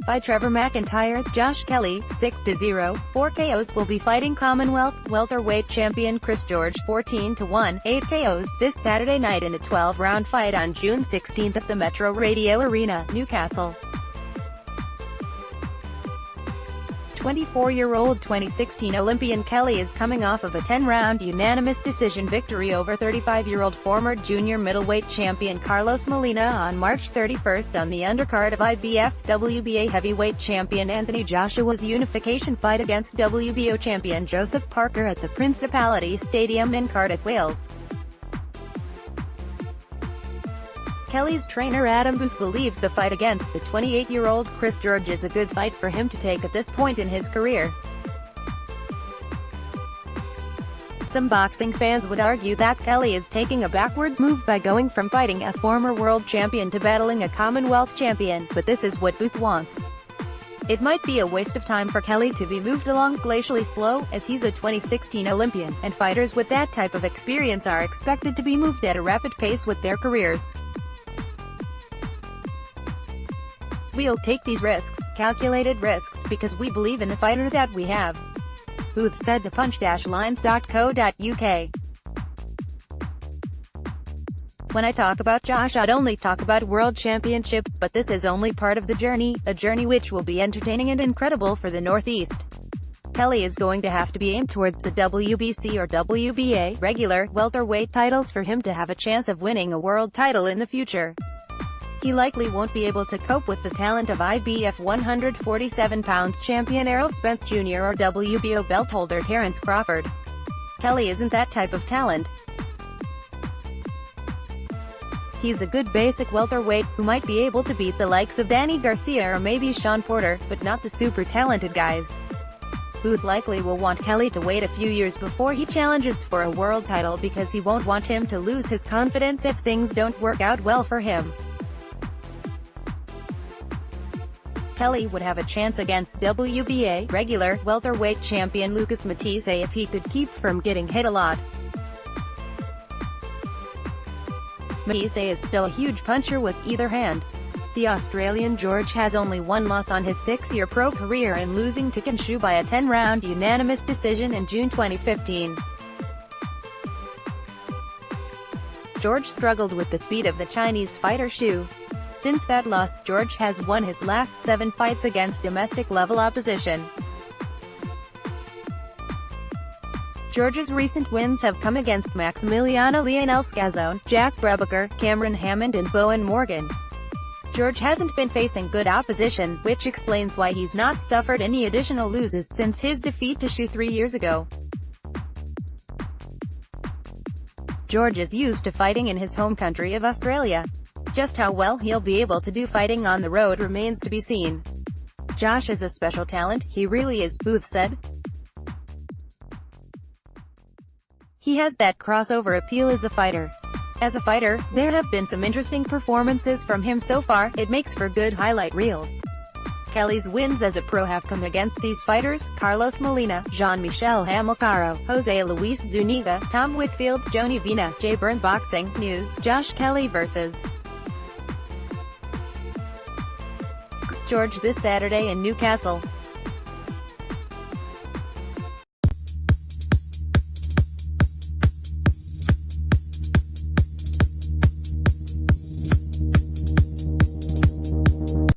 By Trevor McIntyre, Josh Kelly, 6-0, 4 KOs will be fighting Commonwealth welterweight champion Kris George, 14-1, 8 KOs, this Saturday night in a 12-round fight on June 16 at the Metro Radio Arena, Newcastle. 24-year-old 2016 Olympian Kelly is coming off of a 10-round unanimous decision victory over 35-year-old former junior middleweight champion Carlos Molina on March 31 on the undercard of IBF WBA heavyweight champion Anthony Joshua's unification fight against WBO champion Joseph Parker at the Principality Stadium in Cardiff, Wales. Kelly's trainer Adam Booth believes the fight against the 28-year-old Kris George is a good fight for him to take at this point in his career. Some boxing fans would argue that Kelly is taking a backwards move by going from fighting a former world champion to battling a Commonwealth champion, but this is what Booth wants. It might be a waste of time for Kelly to be moved along glacially slow, as he's a 2016 Olympian, and fighters with that type of experience are expected to be moved at a rapid pace with their careers. We'll take these risks, calculated risks, because we believe in the fighter that we have, Booth said to punch-lines.co.uk. When I talk about Josh, I'd only talk about world championships, but this is only part of the journey, a journey which will be entertaining and incredible for the Northeast. Kelly is going to have to be aimed towards the WBC or WBA regular welterweight titles for him to have a chance of winning a world title in the future. He likely won't be able to cope with the talent of IBF 147 pounds champion Errol Spence Jr. or WBO belt holder Terence Crawford. Kelly isn't that type of talent. He's a good basic welterweight, who might be able to beat the likes of Danny Garcia or maybe Sean Porter, but not the super talented guys. Booth likely will want Kelly to wait a few years before he challenges for a world title because he won't want him to lose his confidence if things don't work out well for him. Kelly would have a chance against WBA regular welterweight champion Lucas Matisse if he could keep from getting hit a lot. Matisse is still a huge puncher with either hand. The Australian George has only one loss on his 6-year pro career in losing to Kinshu by a 10-round unanimous decision in June 2015. George struggled with the speed of the Chinese fighter Xu. Since that loss, George has won his last 7 fights against domestic-level opposition. George's recent wins have come against Maximiliano Lionel Scazone, Jack Brubaker, Cameron Hammond and Bowen Morgan. George hasn't been facing good opposition, which explains why he's not suffered any additional losses since his defeat to Xu 3 years ago. George is used to fighting in his home country of Australia. Just how well he'll be able to do fighting on the road remains to be seen. Josh is a special talent, he really is, Booth said. He has that crossover appeal as a fighter. As a fighter, there have been some interesting performances from him so far, it makes for good highlight reels. Kelly's wins as a pro have come against these fighters: Carlos Molina, Jean-Michel Hamilcaro, Jose Luis Zuniga, Tom Whitfield, Joni Vina, Jay Byrne. Boxing News: Josh Kelly vs. Kris George this Saturday in Newcastle.